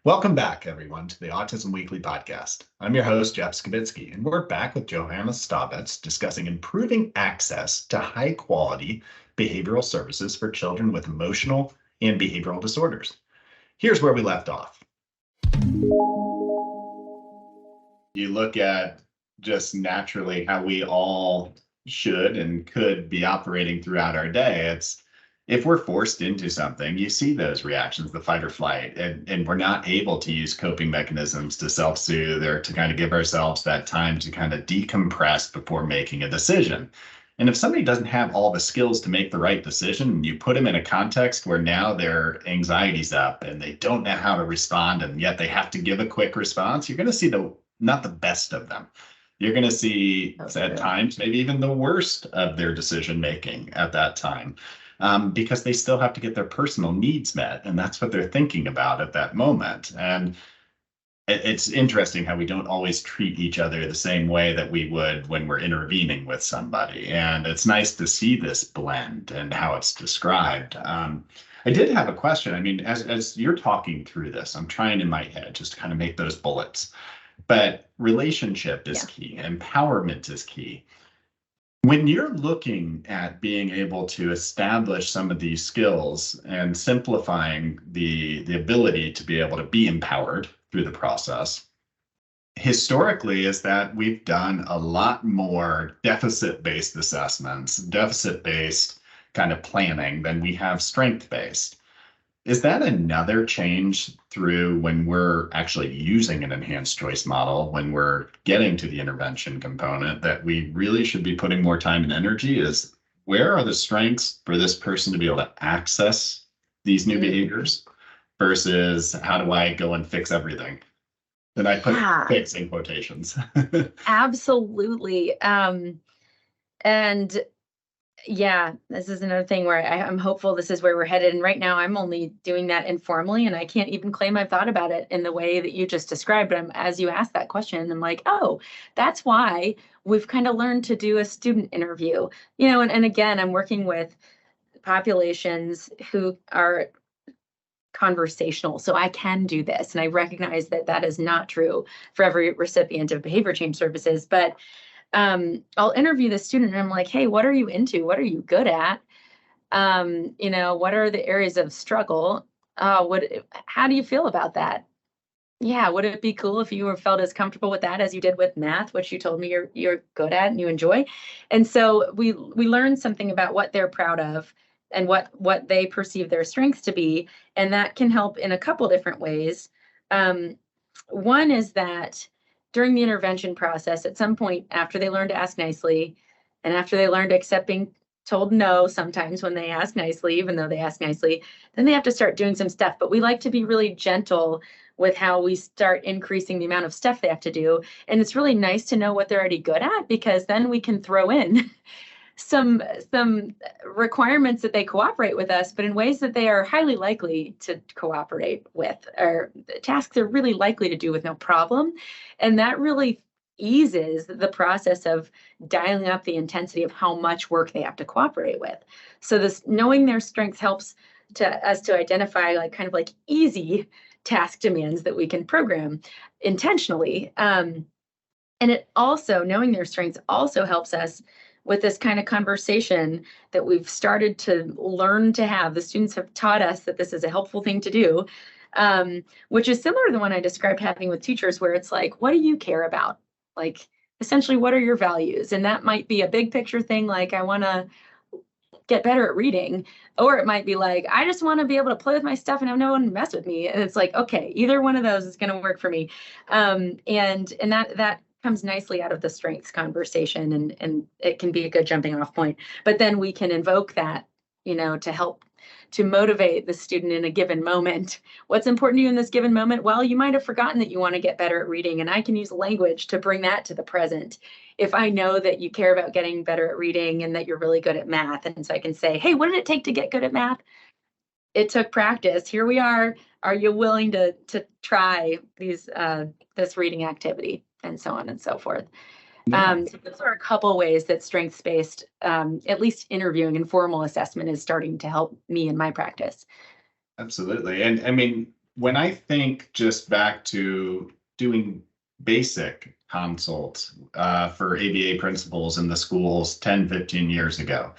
Welcome back, everyone, to the Autism Weekly podcast. I'm your host, Jeff Skibitsky, and we're back with Johanna Staubitz discussing improving access to high-quality behavioral services for children with emotional and behavioral disorders. Here's where we left off. You look at just naturally how we all should and could be operating throughout our day. It's if we're forced into something, you see those reactions, the fight or flight, and we're not able to use coping mechanisms to self-soothe or to kind of give ourselves that time to kind of decompress before making a decision. And if somebody doesn't have all the skills to make the right decision, and you put them in a context where now their anxiety's up and they don't know how to respond, and yet they have to give a quick response, you're going to see not the best of them. You're going to see at times maybe even the worst of their decision making at that time. Because they still have to get their personal needs met. And that's what they're thinking about at that moment. And it's interesting how we don't always treat each other the same way that we would when we're intervening with somebody. And it's nice to see this blend and how it's described. I did have a question. I mean, as you're talking through this, I'm trying in my head just to kind of make those bullets. But relationship is key. Empowerment is key. When you're looking at being able to establish some of these skills and simplifying the ability to be able to be empowered through the process, historically is that we've done a lot more deficit-based assessments, deficit-based kind of planning than we have strength-based. Is that another change through when we're actually using an enhanced choice model, when we're getting to the intervention component, that we really should be putting more time and energy? Is where are the strengths for this person to be able to access these new behaviors versus how do I go and fix everything? And I put fix in quotations. Absolutely. And yeah, this is another thing where I'm hopeful this is where we're headed. And right now I'm only doing that informally, and I can't even claim I've thought about it in the way that you just described. But as you asked that question, I'm like, oh, that's why we've kind of learned to do a student interview, and again, I'm working with populations who are conversational. So I can do this. And I recognize that that is not true for every recipient of behavior change services, but I'll interview the student and I'm like, hey, what are you into? What are you good at? What are the areas of struggle? How do you feel about that? Yeah, would it be cool if you felt as comfortable with that as you did with math, which you told me you're good at and you enjoy? And so we learn something about what they're proud of and what they perceive their strengths to be, and that can help in a couple different ways. One is that during the intervention process, at some point after they learn to ask nicely, and after they learn to accept being told no sometimes when they ask nicely, even though they ask nicely, then they have to start doing some stuff. But we like to be really gentle with how we start increasing the amount of stuff they have to do. And it's really nice to know what they're already good at, because then we can throw in some requirements that they cooperate with us, but in ways that they are highly likely to cooperate with, or tasks they're really likely to do with no problem. And that really eases the process of dialing up the intensity of how much work they have to cooperate with. So this knowing their strengths helps us to identify kind of easy task demands that we can program intentionally. And it also, knowing their strengths also helps us with this kind of conversation that we've started to learn to have. The students have taught us that this is a helpful thing to do, which is similar to the one I described having with teachers, where it's like, what do you care about? Essentially, what are your values? And that might be a big picture thing, like I want to get better at reading, or it might be like, I just want to be able to play with my stuff and have no one mess with me. And it's like, okay, either one of those is going to work for me. And that comes nicely out of the strengths conversation, and it can be a good jumping off point. But then we can invoke that, to help to motivate the student in a given moment. What's important to you in this given moment? Well, you might have forgotten that you want to get better at reading, and I can use language to bring that to the present. If I know that you care about getting better at reading and that you're really good at math, and so I can say, hey, what did it take to get good at math? It took practice. Here we are. Are you willing to try this reading activity? And so on and so forth. So those are a couple ways that strengths-based, at least interviewing and formal assessment, is starting to help me in my practice. Absolutely. And I mean, when I think just back to doing basic consults for ABA principals in the schools 10, 15 years ago,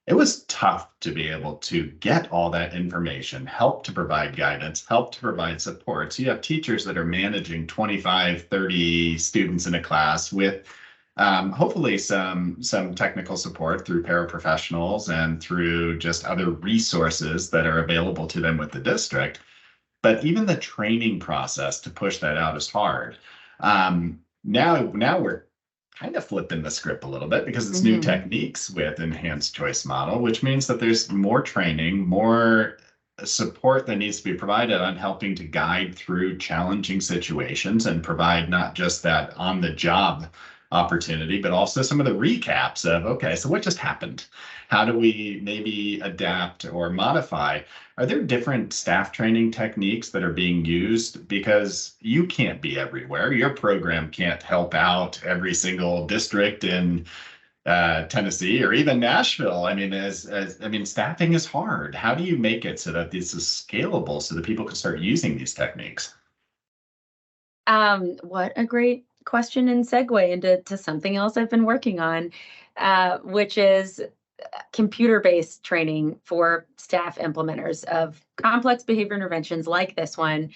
it was tough to be able to get all that information, help to provide guidance, help to provide support. So you have teachers that are managing 25, 30 students in a class with hopefully some technical support through paraprofessionals and through just other resources that are available to them with the district. But even the training process to push that out is hard. Now we're kind of flipping the script a little bit because it's new techniques with enhanced choice model, which means that there's more training, more support that needs to be provided on helping to guide through challenging situations and provide not just that on the job opportunity, but also some of the recaps of, okay, so what just happened? How do we maybe adapt or modify? Are there different staff training techniques that are being used? Because you can't be everywhere. Your program can't help out every single district in Tennessee or even Nashville. I mean, I mean, staffing is hard. How do you make it so that this is scalable so that people can start using these techniques? What a great question and segue into something else I've been working on, which is computer-based training for staff implementers of complex behavior interventions like this one.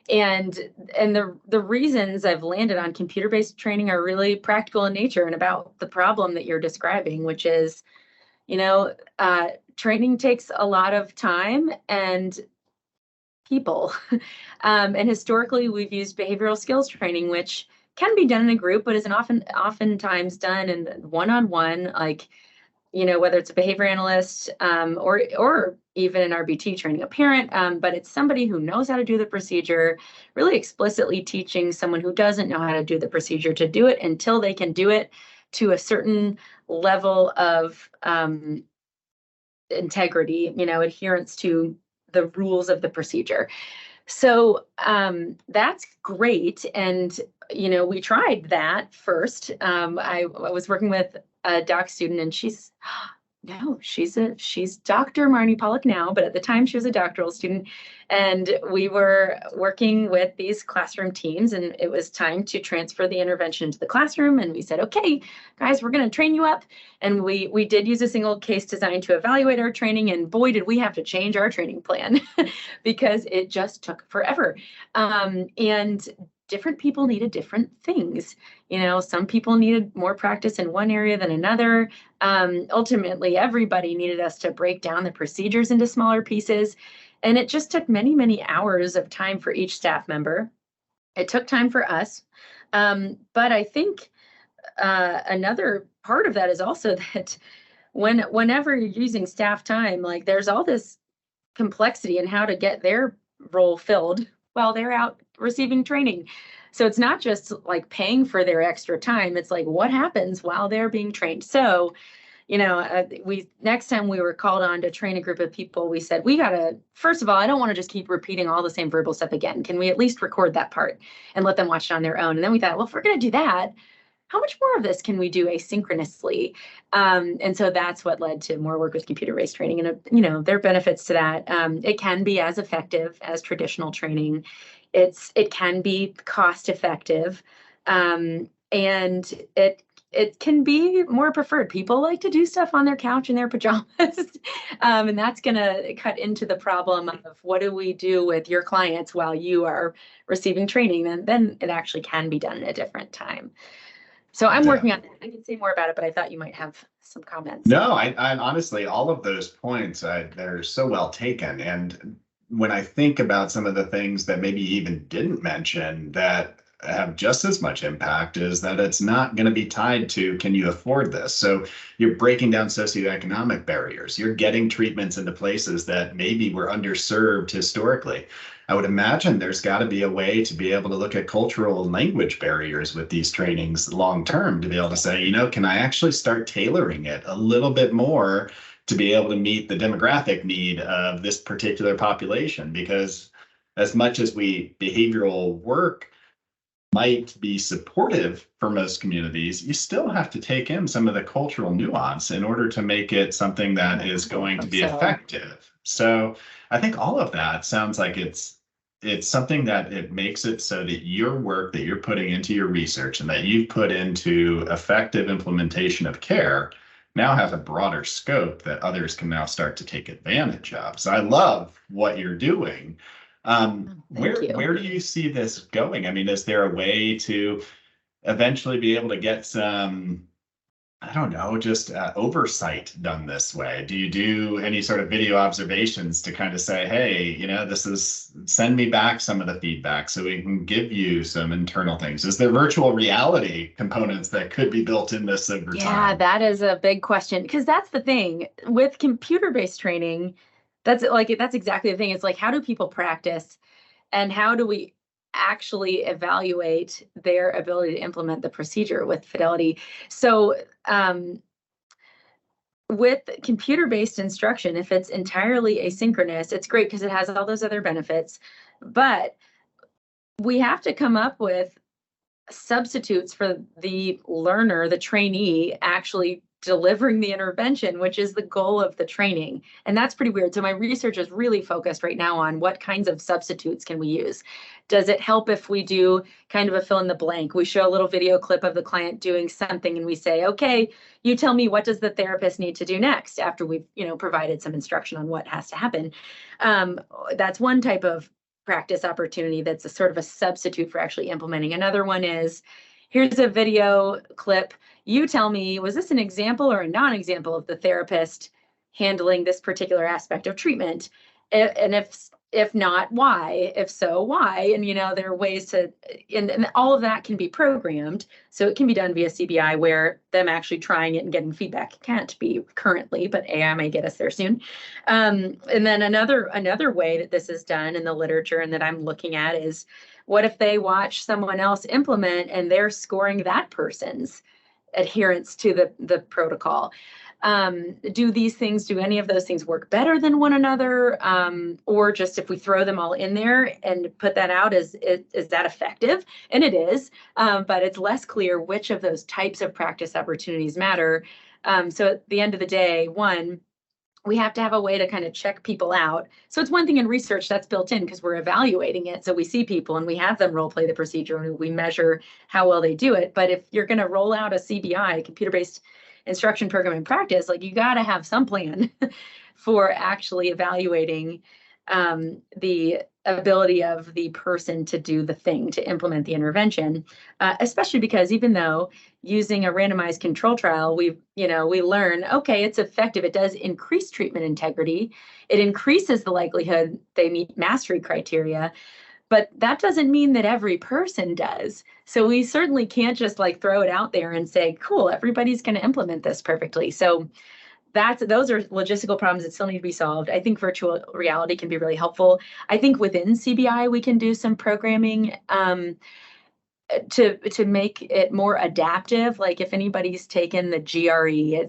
And the reasons I've landed on computer-based training are really practical in nature and about the problem that you're describing, which is, training takes a lot of time and people. And historically, we've used behavioral skills training, which can be done in a group, but isn't oftentimes done in one-on-one, like, whether it's a behavior analyst or even an RBT training a parent, but it's somebody who knows how to do the procedure, really explicitly teaching someone who doesn't know how to do the procedure to do it until they can do it to a certain level of integrity, adherence to the rules of the procedure. So that's great. And, we tried that first. I was working with a doc student and she's Dr. Marnie Pollock now, but at the time she was a doctoral student. And we were working with these classroom teams and it was time to transfer the intervention into the classroom. And we said, okay, guys, we're going to train you up. And we did use a single case design to evaluate our training. And boy, did we have to change our training plan because it just took forever. And different people needed different things. Some people needed more practice in one area than another. Ultimately, everybody needed us to break down the procedures into smaller pieces. And it just took many, many hours of time for each staff member. It took time for us. But I think another part of that is also that whenever you're using staff time, like there's all this complexity in how to get their role filled while they're out receiving training. So it's not just like paying for their extra time. It's like what happens while they're being trained. So, next time we were called on to train a group of people, we said, we gotta, first of all, I don't want to just keep repeating all the same verbal stuff again. Can we at least record that part and let them watch it on their own? And then we thought, well, if we're going to do that, how much more of this can we do asynchronously? And so that's what led to more work with computer-based training. And, there are benefits to that. It can be as effective as traditional training. It can be cost effective. And it can be more preferred. People like to do stuff on their couch in their pajamas. And that's going to cut into the problem of what do we do with your clients while you are receiving training? And then it actually can be done at a different time. So I'm working on that. I can say more about it, but I thought you might have some comments. No, I honestly, all of those points, they're so well taken. And when I think about some of the things that maybe you even didn't mention that have just as much impact is that it's not going to be tied to, can you afford this? So you're breaking down socioeconomic barriers. You're getting treatments into places that maybe were underserved historically. I would imagine there's got to be a way to be able to look at cultural and language barriers with these trainings long term to be able to say, can I actually start tailoring it a little bit more to be able to meet the demographic need of this particular population? Because as much as behavioral work might be supportive for most communities, you still have to take in some of the cultural nuance in order to make it something that is going to be effective. So I think all of that sounds like it's it's something that it makes it so that your work that you're putting into your research and that you've put into effective implementation of care now has a broader scope that others can now start to take advantage of. So I love what you're doing. Thank you. Where do you see this going? I mean, is there a way to eventually be able to get some, I don't know, just oversight done this way? Do you do any sort of video observations to kind of say, hey, you know, this is, send me back some of the feedback so we can give you some internal things? Is there virtual reality components that could be built in this over time? Yeah, that is a big question, because that's the thing with computer-based training. That's exactly the thing. It's like, how do people practice, and how do we actually evaluate their ability to implement the procedure with fidelity? So with computer-based instruction, if it's entirely asynchronous, it's great because it has all those other benefits, but we have to come up with substitutes for the learner, the trainee, actually delivering the intervention, which is the goal of the training. And that's pretty weird. So my research is really focused right now on what kinds of substitutes can we use. Does it help if we do kind of a fill in the blank? We show a little video clip of the client doing something and we say, okay, you tell me, what does the therapist need to do next after we've, provided some instruction on what has to happen? That's one type of practice opportunity that's a sort of a substitute for actually implementing. Another one is, here's a video clip. You tell me, was this an example or a non-example of the therapist handling this particular aspect of treatment? And if not, why? If so, why? And there are ways to, and all of that can be programmed. So it can be done via CBI, where them actually trying it and getting feedback can't be currently, but AI may get us there soon. And then another way that this is done in the literature and that I'm looking at is, what if they watch someone else implement and they're scoring that person's adherence to the protocol? Do any of those things work better than one another? Or just if we throw them all in there and put that out, is that effective? And it is, but it's less clear which of those types of practice opportunities matter. So at the end of the day, one, we have to have a way to kind of check people out. So it's one thing in research that's built in because we're evaluating it. So we see people and we have them role play the procedure and we measure how well they do it. But if you're going to roll out a CBI, computer-based instruction program in practice, like, you got to have some plan for actually evaluating the ability of the person to do the thing, to implement the intervention, especially because even though using a randomized control trial, we learn, okay, it's effective. It does increase treatment integrity. It increases the likelihood they meet mastery criteria, but that doesn't mean that every person does. So we certainly can't just throw it out there and say, cool, everybody's going to implement this perfectly. So those are logistical problems that still need to be solved. I think virtual reality can be really helpful. I think within CBI, we can do some programming to make it more adaptive. Like, if anybody's taken the GRE,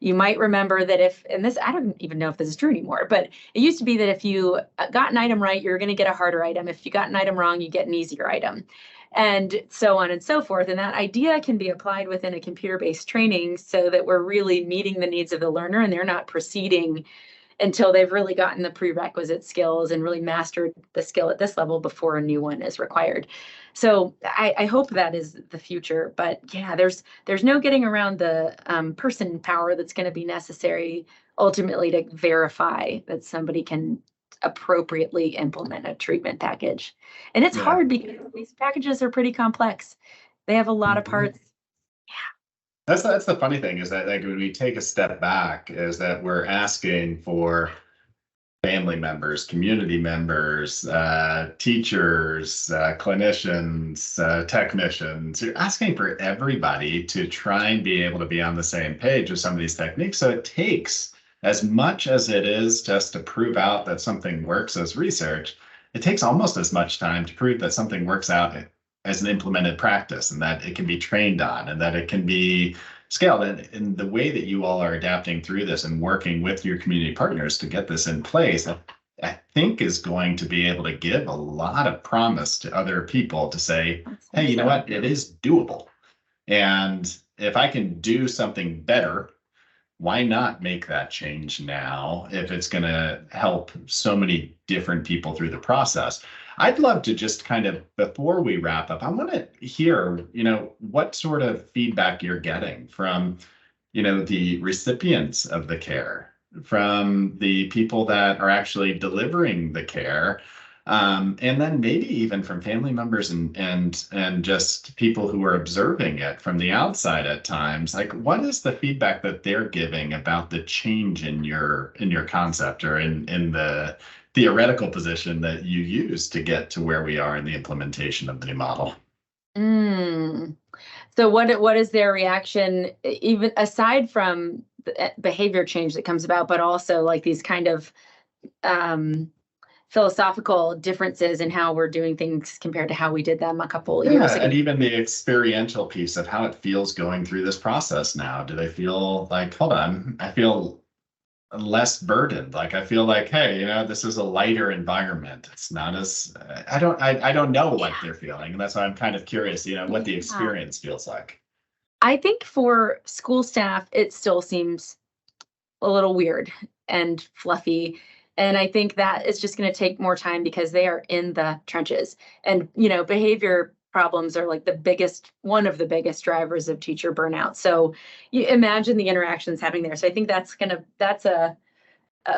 you might remember that I don't even know if this is true anymore, but it used to be that if you got an item right, you're going to get a harder item. If you got an item wrong, you get an easier item, and so on and so forth. And that idea can be applied within a computer-based training so that we're really meeting the needs of the learner and they're not proceeding until they've really gotten the prerequisite skills and really mastered the skill at this level before a new one is required. So I hope that is the future. But yeah, there's no getting around the person power that's going to be necessary ultimately to verify that somebody can appropriately implement a treatment package. And it's hard because these packages are pretty complex. They have a lot of parts. That's the funny thing, is that when we take a step back, is that we're asking for family members, community members, teachers, clinicians, technicians. You're asking for everybody to try and be able to be on the same page with some of these techniques. So it takes, as much as it is just to prove out that something works as research, it takes almost as much time to prove that something works out as an implemented practice, and that it can be trained on, and that it can be scaled. And the way that you all are adapting through this and working with your community partners to get this in place, I think is going to be able to give a lot of promise to other people to say, hey, you know what, it is doable. And if I can do something better why not make that change now if it's going to help so many different people through the process? I'd love to just kind of, before we wrap up, I want to hear, what sort of feedback you're getting from, the recipients of the care, from the people that are actually delivering the care, and then maybe even from family members and just people who are observing it from the outside at times. Like, what is the feedback that they're giving about the change in your concept, or in the theoretical position that you use to get to where we are in the implementation of the new model? Mm. So what is their reaction, even aside from the behavior change that comes about, but also like these kind of um, philosophical differences in how we're doing things compared to how we did them a couple years Yeah, and ago? even the experiential piece of how it feels going through this process now. Do they feel like, hold on, I feel less burdened? Like, I feel like, hey, this is a lighter environment. It's not as, I don't know what Yeah. they're feeling. And that's why I'm kind of curious, what the Yeah. experience feels like. I think for school staff, it still seems a little weird and fluffy. And I think that is just going to take more time because they are in the trenches. And, behavior problems are like one of the biggest drivers of teacher burnout. So you imagine the interactions happening there. So I think that's a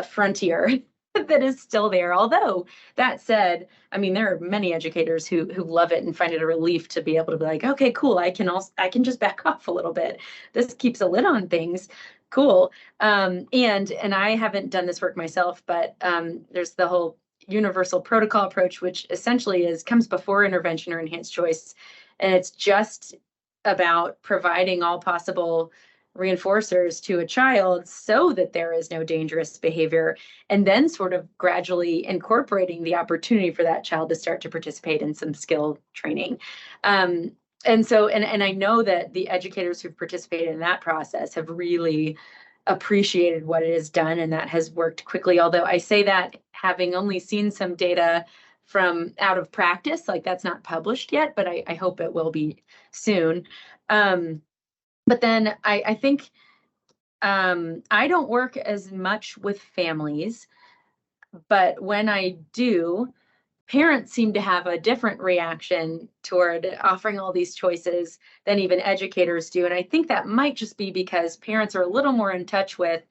frontier that is still there. Although that said, I mean, there are many educators who love it and find it a relief to be able to be like, okay, cool. I can just back off a little bit. This keeps a lid on things. Cool. And I haven't done this work myself, but there's the whole universal protocol approach, which essentially comes before intervention or enhanced choice, and it's just about providing all possible reinforcers to a child so that there is no dangerous behavior, and then sort of gradually incorporating the opportunity for that child to start to participate in some skill training. And I know that the educators who've participated in that process have really appreciated what it has done, and that has worked quickly. Although I say that having only seen some data from out of practice, like that's not published yet, but I hope it will be soon. But then I think I don't work as much with families, but when I do, parents seem to have a different reaction toward offering all these choices than even educators do. And I think that might just be because parents are a little more in touch with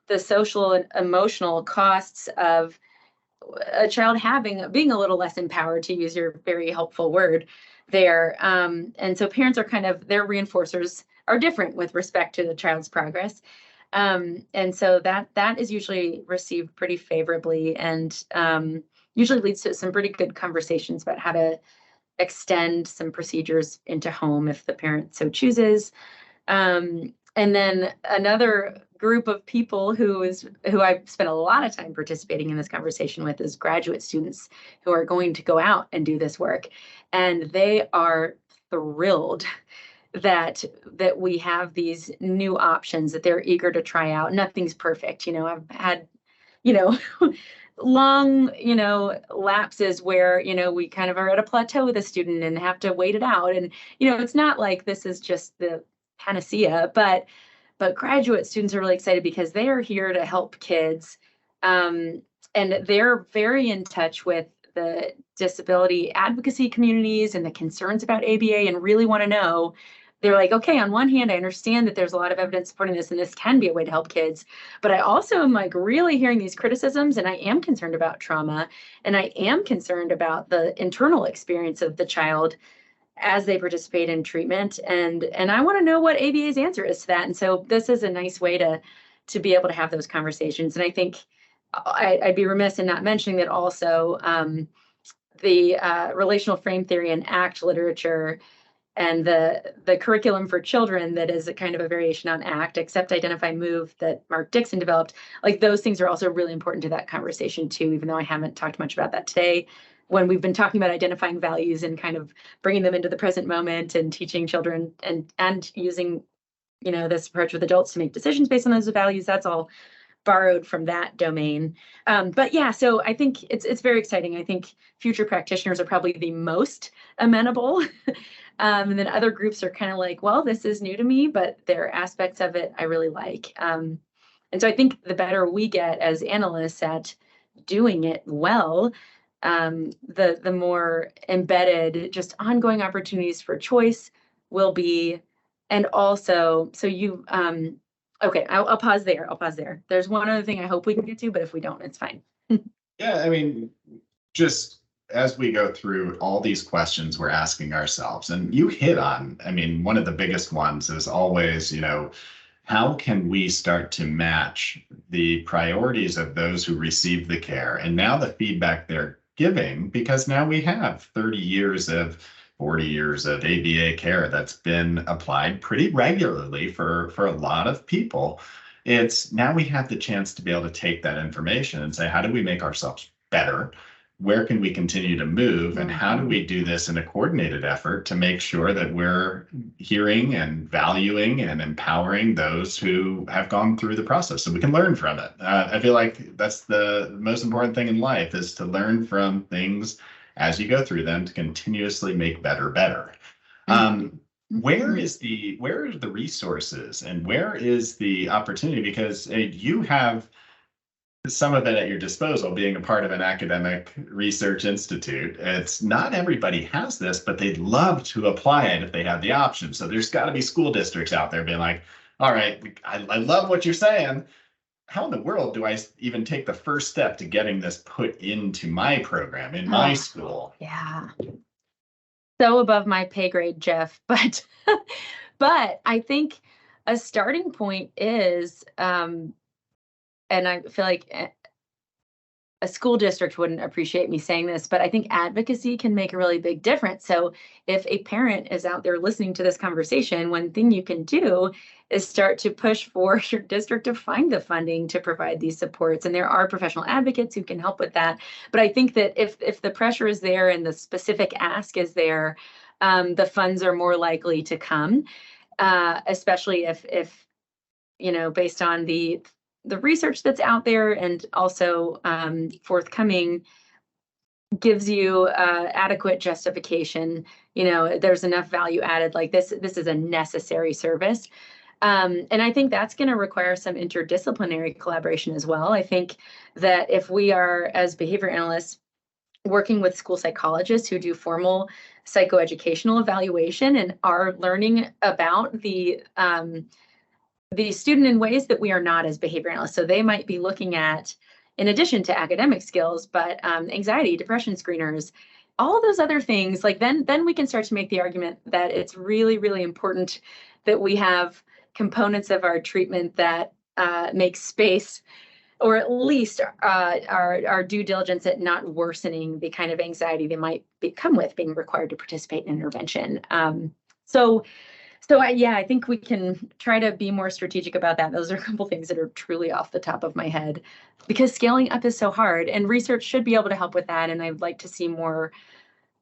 the social and emotional costs of a child being a little less empowered, to use your very helpful word there. And so parents are their reinforcers are different with respect to the child's progress. And so that is usually received pretty favorably, and usually leads to some pretty good conversations about how to extend some procedures into home if the parent so chooses. And then another group of people who I've spent a lot of time participating in this conversation with is graduate students who are going to go out and do this work. And they are thrilled that we have these new options that they're eager to try out. Nothing's perfect. I've had, you know, long, lapses where, we kind of are at a plateau with a student and have to wait it out. And, it's not like this is just the panacea, but graduate students are really excited because they are here to help kids. And they're very in touch with the disability advocacy communities and the concerns about ABA, and really want to know. They're like, okay, on one hand, I understand that there's a lot of evidence supporting this and this can be a way to help kids, but I also am like really hearing these criticisms, and I am concerned about trauma, and I am concerned about the internal experience of the child as they participate in treatment. And I want to know what ABA's answer is to that. And so this is a nice way to be able to have those conversations. And I think I'd be remiss in not mentioning that also the relational frame theory and ACT literature and the curriculum for children that is a kind of a variation on ACT, Accept, Identify, Move, that Mark Dixon developed. Like, those things are also really important to that conversation too, even though I haven't talked much about that today, when we've been talking about identifying values and kind of bringing them into the present moment and teaching children and using, this approach with adults to make decisions based on those values. That's all borrowed from that domain. But yeah, so I think it's very exciting. I think future practitioners are probably the most amenable. And then other groups are kind of like, well, this is new to me, but there are aspects of it I really like. And so I think the better we get as analysts at doing it well, the more embedded just ongoing opportunities for choice will be. And also, so you, okay, I'll pause there. I'll pause there. There's one other thing I hope we can get to, but if we don't, it's fine. Yeah, I mean, just as we go through all these questions we're asking ourselves, and you hit on, I mean, one of the biggest ones is always, how can we start to match the priorities of those who receive the care and now the feedback they're giving, because now we have 40 years of ABA care that's been applied pretty regularly for a lot of people. It's now we have the chance to be able to take that information and say, how do we make ourselves better? Where can we continue to move? And how do we do this in a coordinated effort to make sure that we're hearing and valuing and empowering those who have gone through the process so we can learn from it? I feel like that's the most important thing in life, is to learn from things as you go through them to continuously make better. Where are the resources and where is the opportunity? Because you have some of it at your disposal, being a part of an academic research institute. It's not everybody has this, but they'd love to apply it if they have the option. So there's got to be school districts out there being like, all right, I love what you're saying. How in the world do I even take the first step to getting this put into my program, in my school? Yeah. So above my pay grade, Jeff, but I think a starting point is, and I feel like a school district wouldn't appreciate me saying this, but I think advocacy can make a really big difference. So if a parent is out there listening to this conversation, one thing you can do is start to push for your district to find the funding to provide these supports. And there are professional advocates who can help with that. But I think that if the pressure is there and the specific ask is there, the funds are more likely to come, especially if based on the research that's out there and also forthcoming gives you adequate justification. There's enough value added, like this is a necessary service. And I think that's going to require some interdisciplinary collaboration as well. I think that if we are, as behavior analysts, working with school psychologists who do formal psychoeducational evaluation and are learning about the student in ways that we are not as behavior analysts. So they might be looking at, in addition to academic skills, but anxiety, depression screeners, all those other things. Like then we can start to make the argument that it's really, really important that we have components of our treatment that make space, or at least our due diligence at not worsening the kind of anxiety they might come with being required to participate in intervention. So I think we can try to be more strategic about that. Those are a couple things that are truly off the top of my head, because scaling up is so hard and research should be able to help with that. And I'd like to see more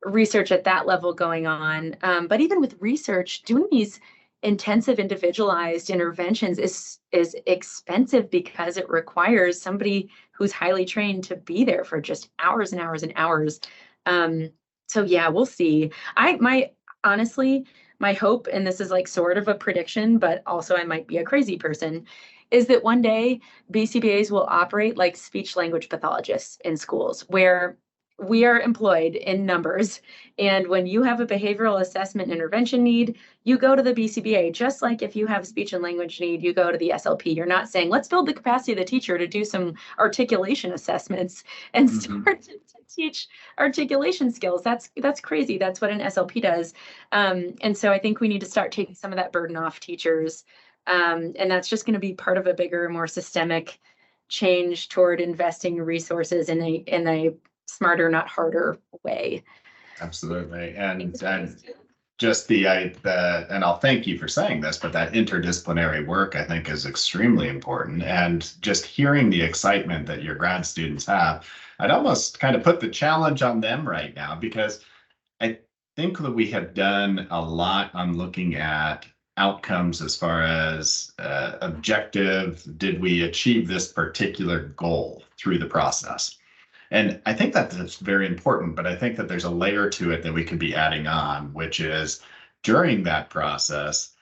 research at that level going on. But even with research, doing these intensive individualized interventions is expensive because it requires somebody who's highly trained to be there for just hours and hours and hours. So yeah, we'll see. Honestly, my hope, and this is like sort of a prediction, but also I might be a crazy person, is that one day BCBAs will operate like speech language pathologists in schools, where we are employed in numbers. And when you have a behavioral assessment intervention need, you go to the BCBA, just like if you have speech and language need, you go to the SLP. You're not saying, let's build the capacity of the teacher to do some articulation assessments and start to teach articulation skills. That's crazy. That's what an SLP does. And so I think we need to start taking some of that burden off teachers. And that's just going to be part of a bigger, more systemic change toward investing resources in a smarter, not harder way. Absolutely. And just and I'll thank you for saying this, but that interdisciplinary work I think is extremely important. And just hearing the excitement that your grad students have, I'd almost kind of put the challenge on them right now, because I think that we have done a lot on looking at outcomes as far as objective, did we achieve this particular goal through the process? And I think that that's very important, but I think that there's a layer to it that we could be adding on, which is during that process,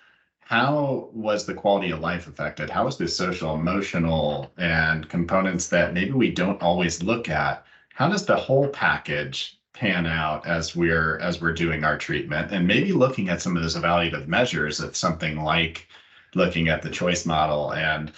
how was the quality of life affected? How was the social, emotional, and components that maybe we don't always look at? How does the whole package pan out as we're doing our treatment? And maybe looking at some of those evaluative measures of something like looking at the choice model and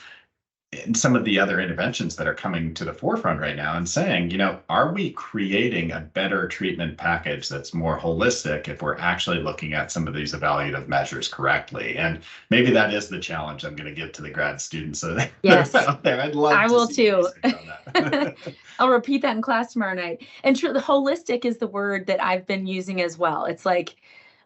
some of the other interventions that are coming to the forefront right now and saying, are we creating a better treatment package that's more holistic if we're actually looking at some of these evaluative measures correctly? And maybe that is the challenge I'm going to give to the grad students Yes, out there. I'd love I to will see too. on that. I'll repeat that in class tomorrow night. And true, the holistic is the word that I've been using as well. It's like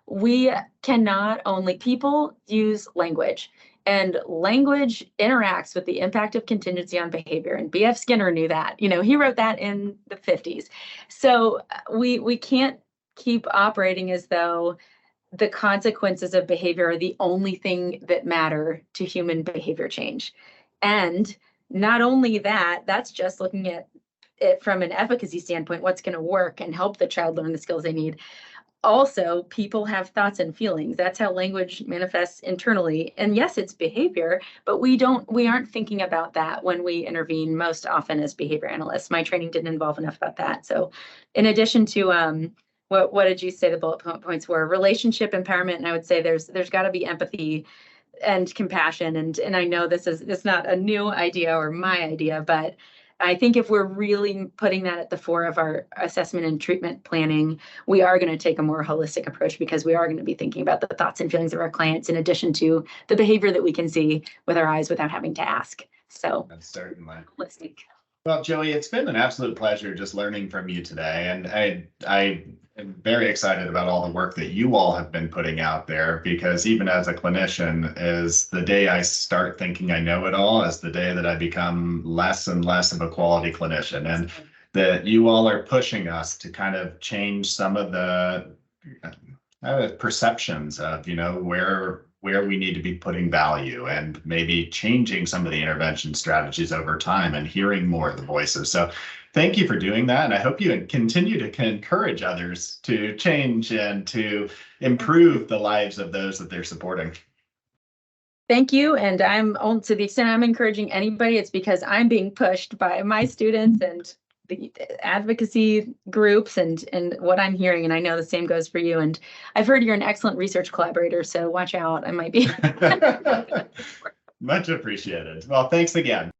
we cannot only, people use language, and language interacts with the impact of contingency on behavior. And B.F. Skinner knew that. He wrote that in the 50s. So we can't keep operating as though the consequences of behavior are the only thing that matter to human behavior change. And not only that, that's just looking at it from an efficacy standpoint, what's going to work and help the child learn the skills they need. Also, people have thoughts and feelings. That's how language manifests internally. And yes, it's behavior, but we aren't thinking about that when we intervene most often as behavior analysts. My training didn't involve enough about that. So in addition to what did you say the bullet points were? Relationship empowerment. And I would say there's got to be empathy and compassion. And I know it's not a new idea or my idea, but I think if we're really putting that at the fore of our assessment and treatment planning, we are going to take a more holistic approach, because we are going to be thinking about the thoughts and feelings of our clients in addition to the behavior that we can see with our eyes without having to ask. So That's certainly holistic. Well, Joey, it's been an absolute pleasure just learning from you today. And I am very excited about all the work that you all have been putting out there, because even as a clinician, is the day I start thinking I know it all is the day that I become less and less of a quality clinician. And that you all are pushing us to kind of change some of the perceptions of, where we need to be putting value, and maybe changing some of the intervention strategies over time and hearing more of the voices. So thank you for doing that. And I hope you continue to encourage others to change and to improve the lives of those that they're supporting. Thank you. And to the extent I'm encouraging anybody, it's because I'm being pushed by my students and the advocacy groups and what I'm hearing. And I know the same goes for you. And I've heard you're an excellent research collaborator, so watch out. I might be. Much appreciated. Well, thanks again.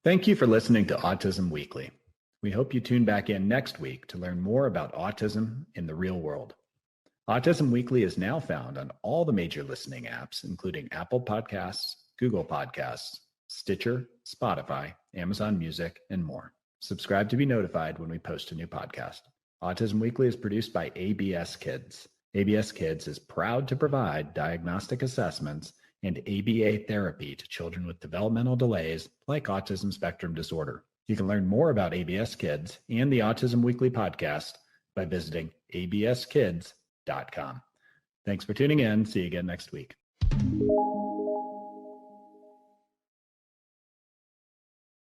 Thank you for listening to Autism Weekly. We hope you tune back in next week to learn more about autism in the real world. Autism Weekly is now found on all the major listening apps, including Apple Podcasts, Google Podcasts, Stitcher, Spotify, Amazon Music, and more. Subscribe to be notified when we post a new podcast. Autism Weekly is produced by ABS Kids. ABS Kids is proud to provide diagnostic assessments and ABA therapy to children with developmental delays like autism spectrum disorder. You can learn more about ABS Kids and the Autism Weekly podcast by visiting abskids.com. Thanks for tuning in. See you again next week.